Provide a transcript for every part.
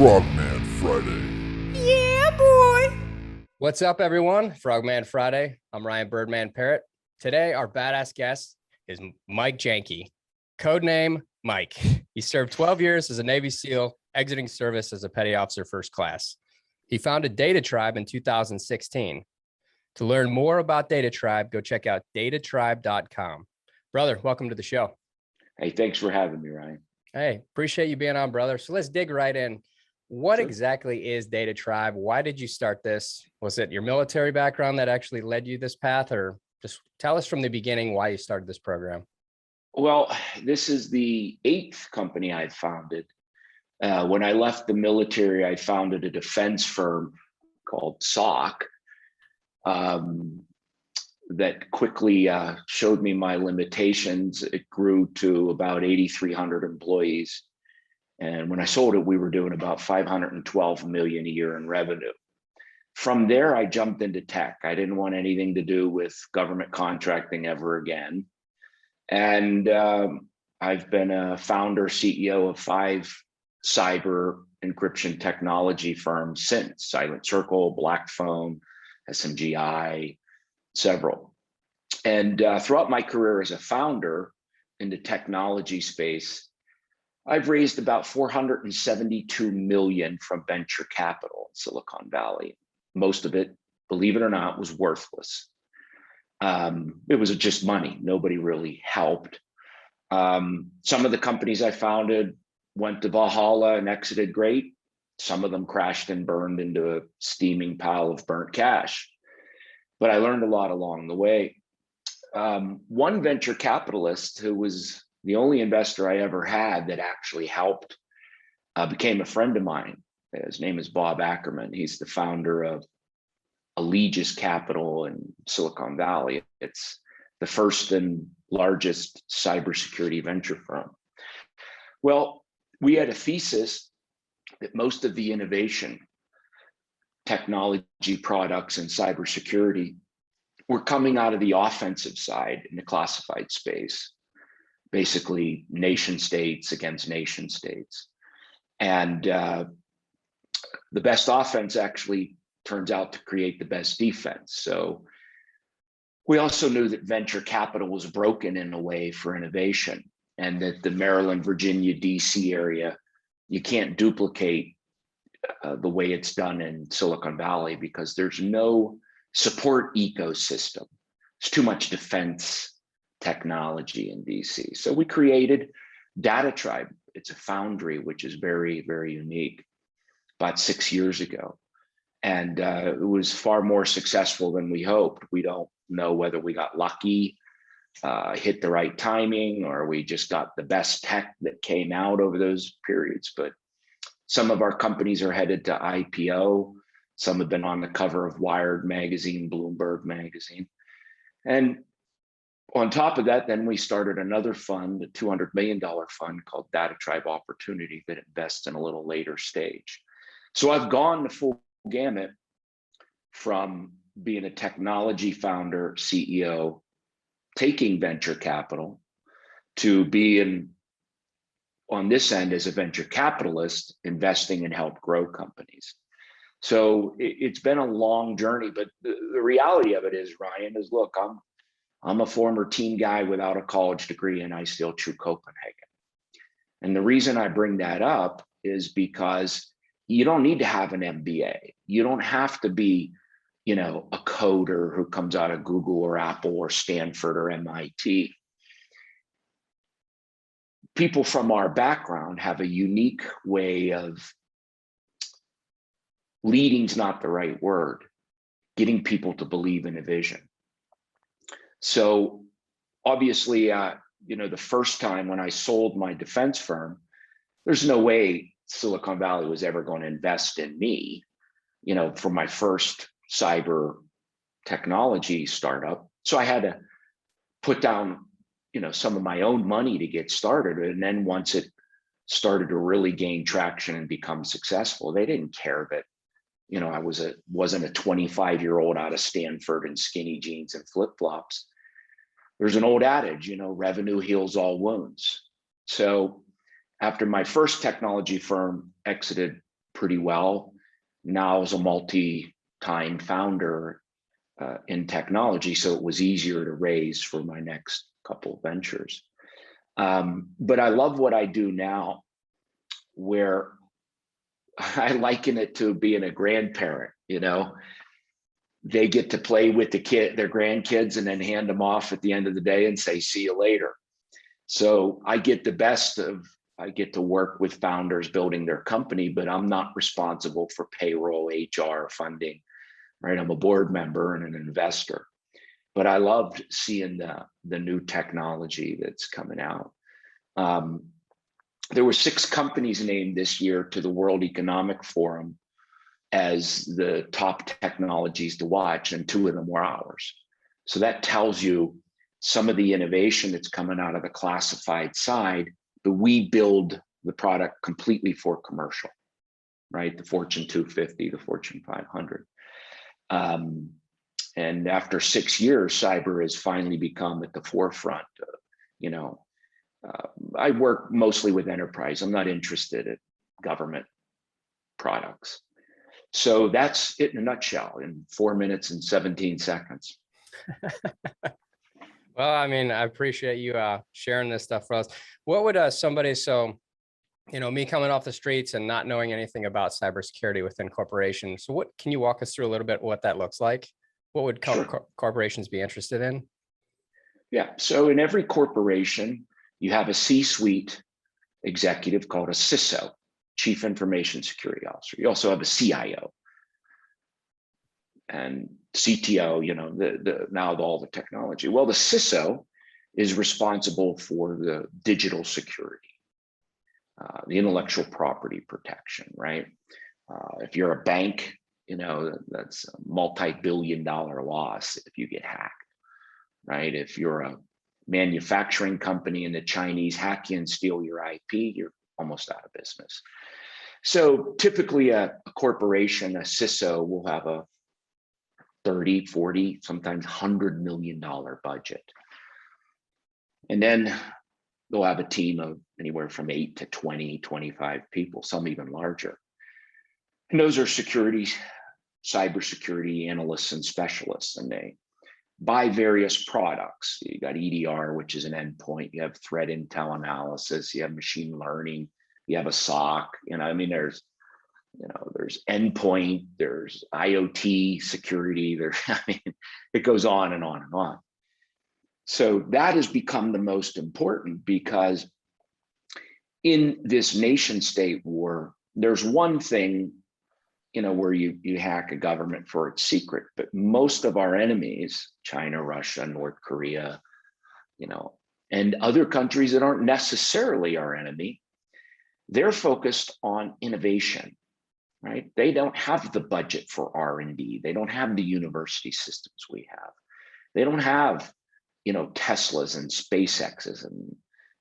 Frogman Friday. Yeah, boy. What's up, everyone? Frogman Friday. I'm Ryan Birdman Parrott. Today, our badass guest is Mike Janke, codename Mike. He served 12 years as a Navy SEAL, exiting service as a petty officer first class. He founded DataTribe in 2016. To learn more about DataTribe, go check out datatribe.com. Brother, welcome to the show. Hey, thanks for having me, Ryan. Hey, appreciate you being on, brother. So let's dig right in. What Sure. exactly is DataTribe? Why did you start this? Was it your military background that actually led you this path, or just tell us from the beginning why you started this program? Well, this is the 8th company I founded. When I left the military, I founded a defense firm called SOC that quickly showed me my limitations. It grew to about 8,300 employees. And when I sold it, we were doing about 512 million a year in revenue. From there, I jumped into tech. I didn't want anything to do with government contracting ever again. And I've been a founder, CEO of 5 cyber encryption technology firms since: Silent Circle, Black Phone, SMGI, several. And throughout my career as a founder in the technology space, I've raised about 472 million from venture capital in Silicon Valley. Most of it, believe it or not, was worthless. It was just money. Nobody really helped. Some of the companies I founded went to Valhalla and exited great. Some of them crashed and burned into a steaming pile of burnt cash. But I learned a lot along the way. One venture capitalist, who was the only investor I ever had that actually helped, became a friend of mine. His name is Bob Ackerman. He's the founder of Allegis Capital in Silicon Valley. It's the first and largest cybersecurity venture firm. Well, we had a thesis that most of the innovation, technology products, and cybersecurity were coming out of the offensive side in the classified space, basically nation states against nation states. And the best offense actually turns out to create the best defense. So we also knew that venture capital was broken in a way for innovation, and that the Maryland, Virginia, DC area, you can't duplicate the way it's done in Silicon Valley because there's no support ecosystem. It's too much defense technology in DC. So we created DataTribe. It's a foundry, which is very, very unique, about 6 years ago. And it was far more successful than we hoped. We don't know whether we got lucky, hit the right timing, or we just got the best tech that came out over those periods. But some of our companies are headed to IPO. Some have been on the cover of Wired magazine, Bloomberg magazine. And on top of that, then we started another fund, a $200 million fund called DataTribe Opportunity, that invests in a little later stage. So I've gone the full gamut from being a technology founder, CEO, taking venture capital, to being on this end as a venture capitalist, investing and help grow companies. So it's been a long journey, but the reality of it is, Ryan, is look, I'm a former teen guy without a college degree, and I still chew Copenhagen. And the reason I bring that up is because you don't need to have an MBA. You don't have to be, a coder who comes out of Google or Apple or Stanford or MIT. People from our background have a unique way of leading's not the right word, getting people to believe in a vision. So obviously, the first time when I sold my defense firm, there's no way Silicon Valley was ever going to invest in me, for my first cyber technology startup. So I had to put down, some of my own money to get started. And then once it started to really gain traction and become successful, they didn't care that, I wasn't a 25-year-old out of Stanford in skinny jeans and flip-flops. There's an old adage, revenue heals all wounds. So after my first technology firm exited pretty well. Now as a multi-time founder in technology, so it was easier to raise for my next couple of ventures. But I love what I do now, where I liken it to being a grandparent. They get to play with their grandkids, and then hand them off at the end of the day and say, see you later. So I get to work with founders building their company, but I'm not responsible for payroll, HR, funding, right? I'm a board member and an investor. But I loved seeing the new technology that's coming out. There were 6 companies named this year to the World Economic Forum as the top technologies to watch, and 2 of them were ours. So that tells you some of the innovation that's coming out of the classified side, but we build the product completely for commercial, right? The Fortune 250, the Fortune 500. And after 6 years, cyber has finally become at the forefront. I work mostly with enterprise. I'm not interested in government products. So that's it in a nutshell, in 4 minutes and 17 seconds. Well, I mean, I appreciate you sharing this stuff for us. What would somebody, me coming off the streets and not knowing anything about cybersecurity within corporations, so what can you walk us through a little bit what that looks like? What would corporations be interested in? Yeah, so in every corporation, you have a C-suite executive called a CISO, Chief Information Security Officer. You also have a CIO and CTO, now all the technology. Well, the CISO is responsible for the digital security, the intellectual property protection, right? If you're a bank, that's a multi-billion-dollar loss if you get hacked, right? If you're a manufacturing company and the Chinese hack you and steal your IP, you're almost out of business. So typically a corporation, a CISO, will have a 30, 40, sometimes $100 million budget. And then they'll have a team of anywhere from 8 to 20, 25 people, some even larger. And those are cybersecurity analysts and specialists, and they buy various products. You got EDR, which is an endpoint. You have threat intel analysis. You have machine learning. You have a SOC. There's endpoint. There's IoT security. It goes on and on and on. So that has become the most important, because in this nation state war, there's one thing where you hack a government for its secret, but most of our enemies, China, Russia, North Korea, and other countries that aren't necessarily our enemy, they're focused on innovation, right? They don't have the budget for R&D. They don't have the university systems we have. They don't have, Teslas and SpaceXs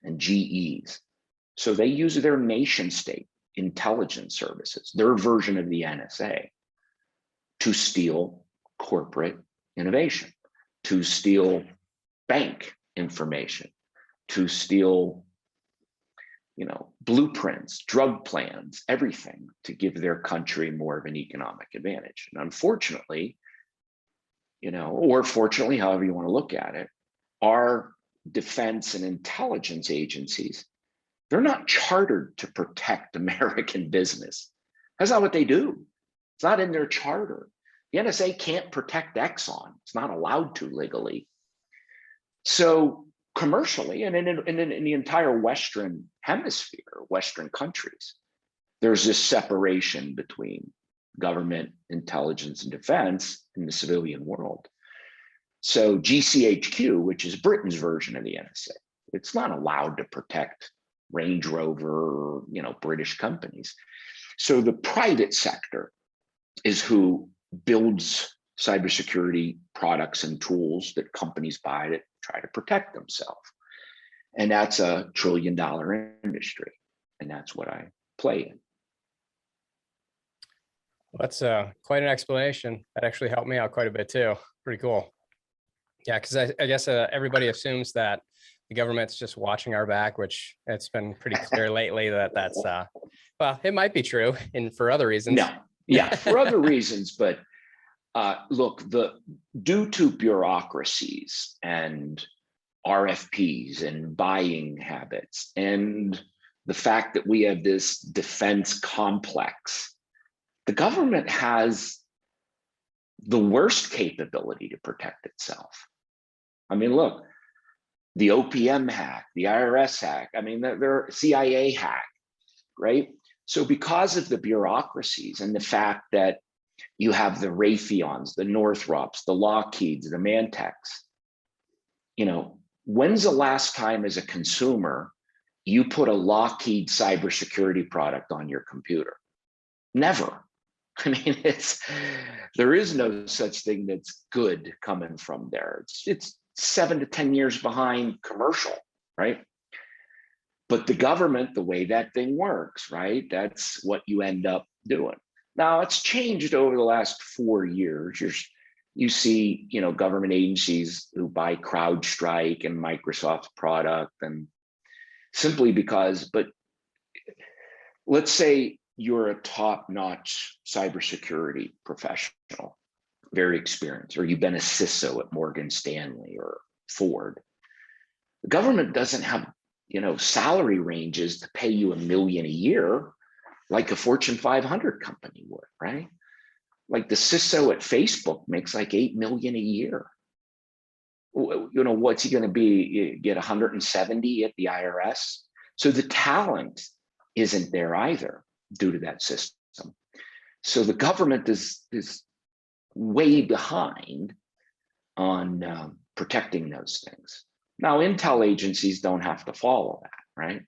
and GEs. So they use their nation state intelligence services, their version of the NSA, to steal corporate innovation, to steal bank information, to steal, blueprints, drug plans, everything, to give their country more of an economic advantage. And unfortunately, or fortunately, however you want to look at it, our defense and intelligence agencies, they're not chartered to protect American business. That's not what they do. It's not in their charter. The NSA can't protect Exxon. It's not allowed to legally. So commercially, and in the entire Western hemisphere, Western countries, there's this separation between government, intelligence, and defense in the civilian world. So GCHQ, which is Britain's version of the NSA, it's not allowed to protect Range Rover, British companies. So the private sector is who builds cybersecurity products and tools that companies buy to try to protect themselves. And that's a $1 trillion industry. And that's what I play in. Well, that's quite an explanation. That actually helped me out quite a bit too. Pretty cool. Yeah, because I guess everybody assumes that the government's just watching our back, which it's been pretty clear lately that that's, well, it might be true and for other reasons. No, yeah, for other reasons, but look, due to bureaucracies and RFPs and buying habits and the fact that we have this defense complex, the government has the worst capability to protect itself. I mean, look, the OPM hack, the IRS hack, I mean, they're CIA hack, right? So because of the bureaucracies and the fact that you have the Raytheons, the Northrops, the Lockheeds, the Mantecs, when's the last time as a consumer you put a Lockheed cybersecurity product on your computer? Never. I mean, there is no such thing that's good coming from there. It's 7 to 10 years behind commercial, right? But the government, the way that thing works, right? That's what you end up doing. Now it's changed over the last 4 years. You see, government agencies who buy CrowdStrike and Microsoft's product, and simply because, but let's say you're a top-notch cybersecurity professional, very experienced, or you've been a CISO at Morgan Stanley or Ford. The government doesn't have, salary ranges to pay you $1 million a year like a Fortune 500 company would, right? Like the CISO at Facebook makes like $8 million a year. What's he going to be? You get 170 at the IRS. So the talent isn't there either due to that system. So the government is way behind on protecting those things. Now, intel agencies don't have to follow that, right?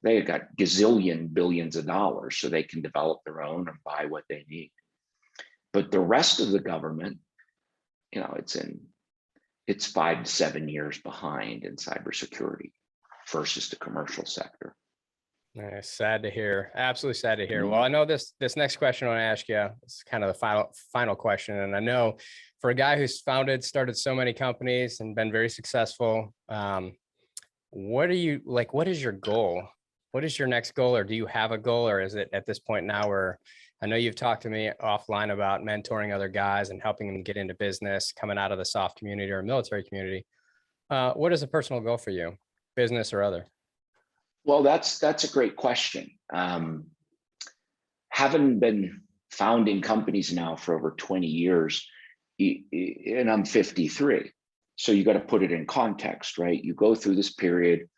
They've got gazillion billions of dollars, so they can develop their own and buy what they need. But the rest of the government, it's 5 to 7 years behind in cybersecurity versus the commercial sector. Sad to hear. Absolutely sad to hear. Well, I know this next question I want to ask you is kind of the final question. And I know for a guy who's started so many companies and been very successful, what is your goal? What is your next goal, or do you have a goal, or is it at this point now where I know you've talked to me offline about mentoring other guys and helping them get into business, coming out of the soft community or military community. What is a personal goal for you, business or other? Well, that's a great question. Having been founding companies now for over 20 years, and I'm 53, so you got to put it in context, right? You go through this period,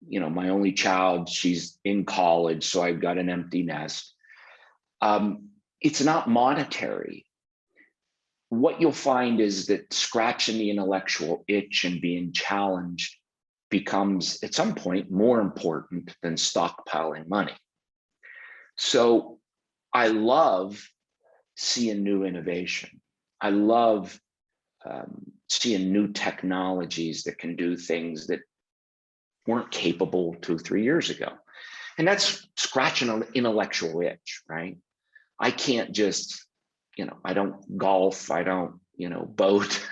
my only child, she's in college, so I've got an empty nest. It's not monetary. What you'll find is that scratching the intellectual itch and being challenged becomes at some point more important than stockpiling money. So I love seeing new innovation. I love seeing new technologies that can do things that weren't capable 2 or 3 years ago. And that's scratching an intellectual itch, right? I can't just, I don't golf, I don't, boat.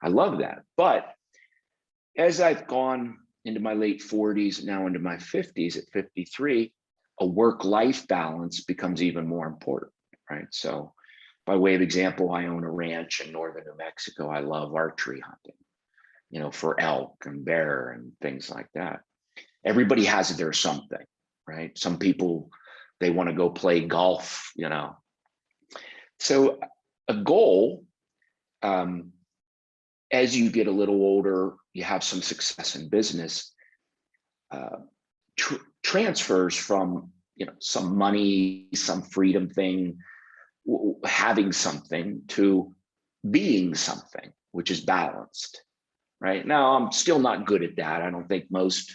I love that. But as I've gone into my late 40s, now into my 50s at 53, a work-life balance becomes even more important, right? So by way of example, I own a ranch in northern New Mexico. I love archery hunting, for elk and bear and things like that. Everybody has their something, right? Some people, they want to go play golf, So a goal, as you get a little older, you have some success in business, transfers from, some money, some freedom thing, having something to being something, which is balanced, right? Now, I'm still not good at that. I don't think most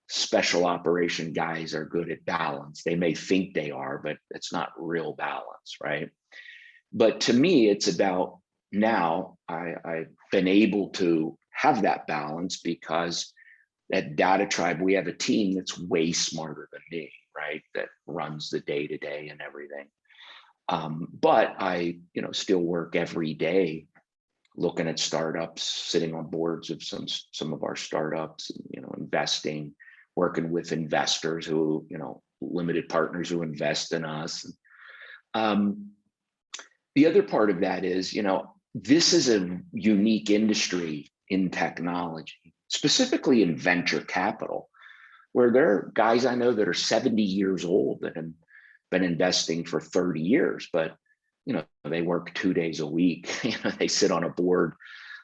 special operation guys are good at balance. They may think they are, but it's not real balance, right? But to me, it's about now I've been able to have that balance because at DataTribe, we have a team that's way smarter than me, right? That runs the day-to-day and everything. But I, still work every day looking at startups, sitting on boards of some of our startups, investing, working with investors who, limited partners who invest in us. The other part of that is, this is a unique industry in technology, specifically in venture capital, where there are guys I know that are 70 years old that have been investing for 30 years, but they work 2 days a week. They sit on a board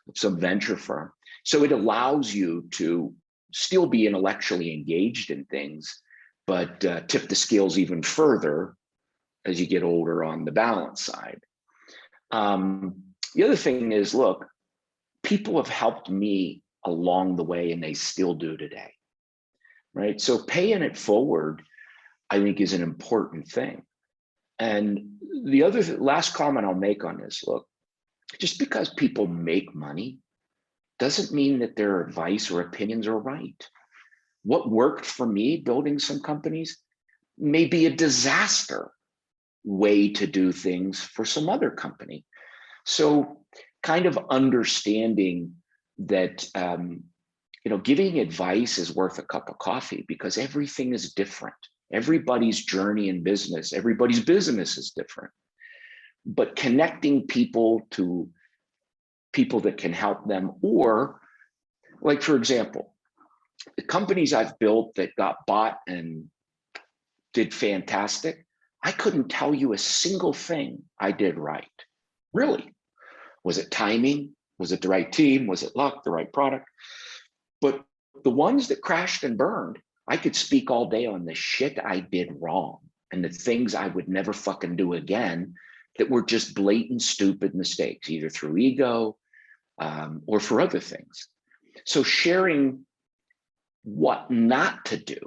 of some venture firm. So it allows you to still be intellectually engaged in things, but tip the scales even further as you get older on the balance side. The other thing is, look, people have helped me along the way and they still do today, right? So paying it forward, I think, is an important thing. And the other last comment I'll make on this, look, just because people make money doesn't mean that their advice or opinions are right. What worked for me building some companies may be a disaster way to do things for some other company. So kind of understanding that, giving advice is worth a cup of coffee because everything is different. Everybody's journey in business, everybody's business is different. But connecting people to people that can help them, or like, for example, the companies I've built that got bought and did fantastic, I couldn't tell you a single thing I did right. Really. Was it timing? Was it the right team? Was it luck, the right product? But the ones that crashed and burned, I could speak all day on the shit I did wrong and the things I would never fucking do again that were just blatant, stupid mistakes, either through ego or for other things. So sharing what not to do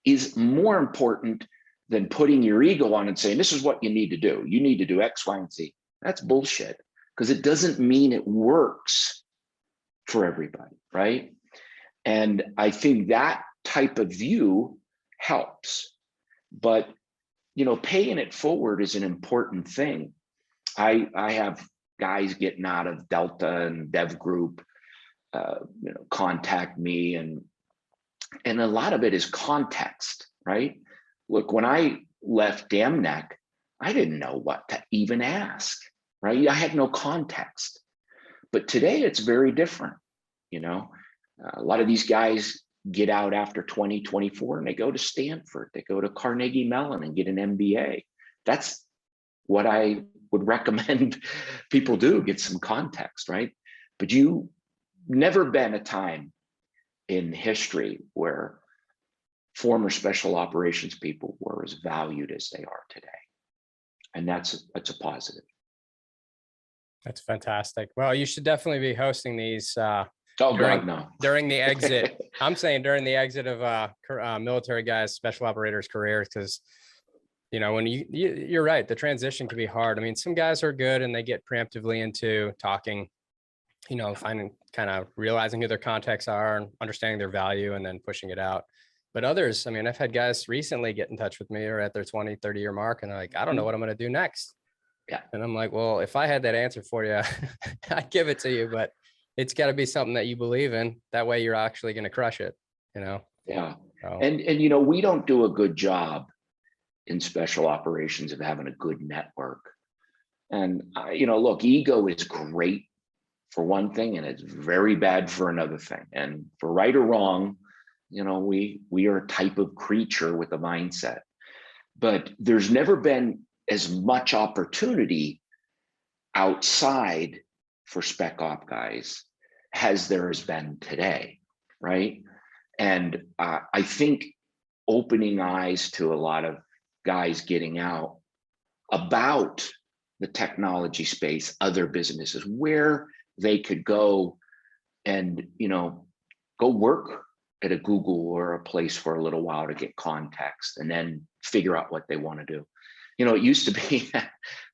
is more important than putting your ego on and saying, this is what you need to do. You need to do X, Y, and Z. That's bullshit, because it doesn't mean it works for everybody, right? And I think that type of view helps. But, paying it forward is an important thing. I have guys getting out of Delta and Dev Group, contact me, and a lot of it is context, right? Look, when I left Damneck, I didn't know what to even ask, right? I had no context. But today it's very different. A lot of these guys get out after 2024 and they go to Stanford, they go to Carnegie Mellon and get an MBA. That's what I would recommend people do, get some context, right? But you never been a time in history where former special operations people were as valued as they are today. And that's a positive. That's fantastic. Well, you should definitely be hosting these during the exit. I'm saying during the exit of military guys, special operators careers, because when you're right, the transition can be hard. I mean, some guys are good and they get preemptively into talking, finding, kind of realizing who their contacts are and understanding their value and then pushing it out. But others, I mean, I've had guys recently get in touch with me or at their 20, 30-year mark, and they're like, I don't know what I'm going to do next. Yeah. And I'm like, well, if I had that answer for you, I'd give it to you, but it's got to be something that you believe in. That way you're actually going to crush it, Yeah. So. And we don't do a good job in special operations of having a good network. And, look, ego is great for one thing, and it's very bad for another thing. And for right or wrong, we are a type of creature with a mindset. But there's never been as much opportunity outside for spec op guys as there has been today, right? And I think opening eyes to a lot of guys getting out about the technology space, other businesses, where they could go and, go work at a Google or a place for a little while to get context and then figure out what they want to do. It used to be the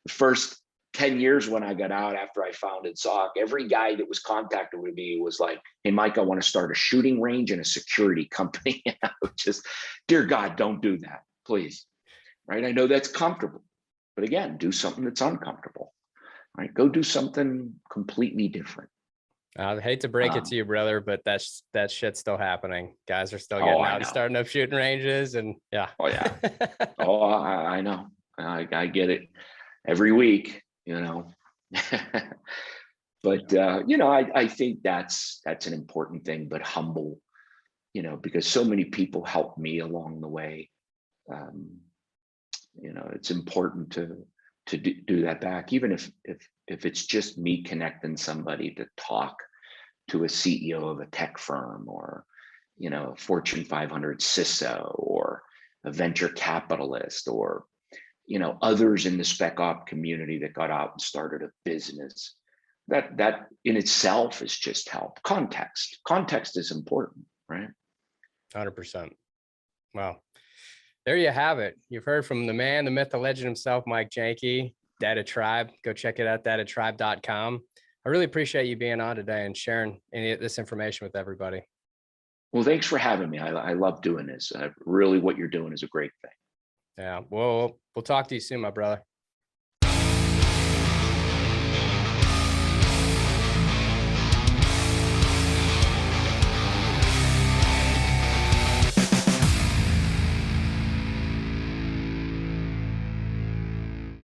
first 10 years when I got out after I founded SOC, every guy that was contacted with me was like, hey, Mike, I want to start a shooting range and a security company. And I was just, dear God, don't do that, please. Right? I know that's comfortable, but again, do something that's uncomfortable. right? Go do something completely different. I hate to break it to you, brother, but that shit's still happening. Guys are still getting out and starting up shooting ranges, and yeah. Oh yeah. Oh, I know. I get it every week, you know. But you know, I think that's an important thing, but humble, you know, because so many people helped me along the way. You know, it's important to do that back, even if it's just me connecting somebody to talk to a CEO of a tech firm, or, you know, Fortune 500 CISO, or a venture capitalist, or, you know, others in the spec op community that got out and started a business. That in itself is just help. Context is important, right? 100%. Well, there you have it. You've heard from the man, the myth, the legend himself, Mike Janke, DataTribe. Go check it out, datatribe.com. I really appreciate you being on today and sharing any of this information with everybody. Well, thanks for having me. I love doing this. Really, what you're doing is a great thing. Yeah, well, we'll talk to you soon, my brother.